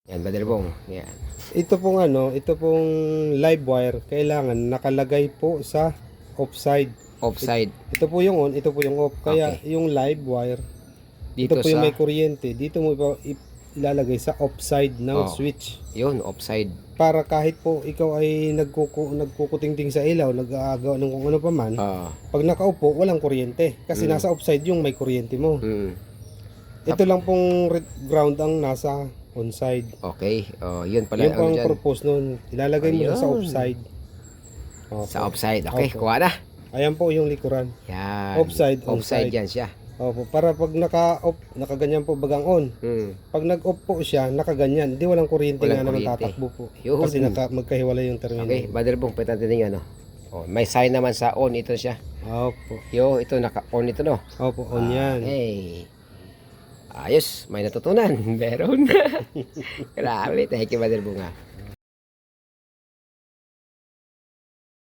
Yan, Brother Bong. Yan. Ito pong live wire, kailangan nakalagay po sa offside. Offside. Ito po yung on, ito po yung off. Kaya Okay. yung live wire, Dito ito po yung sa, may kuryente. Dito mo po ilalagay sa offside ng switch. yun, offside. Para kahit po ikaw ay nagkukutingting sa ilaw, nag-aagaw ng kung ano pa man, pag nakaupo, walang kuryente. Kasi nasa offside yung may kuryente mo. Ito lang pong ground ang nasa onside. Okay. Yun pala. Yung Ano pang dyan? purpose nun, ilalagay mo na sa Ayun. offside. Sa offside. Okay, Opo. kuha na. Ayan po yung likuran. Yan. Offside, Offside onside. yan siya. Opo, para pag naka-off, nakaganyan po bagang on. Pag nag-off po siya, nakaganyan. Hindi walang kuryente Walang nga naman kuryente. tatakbo po. Yun. Kasi magkahiwalay yung terminal. Okay, Brother Bong, pwede natin yung ano. May sign naman sa on ito siya. Opo. Yo, ito naka-on ito, no? Opo, on yan. Hey. Ayos, may natutunan. Meron. Grabe, thank you, Brother Bong, ha.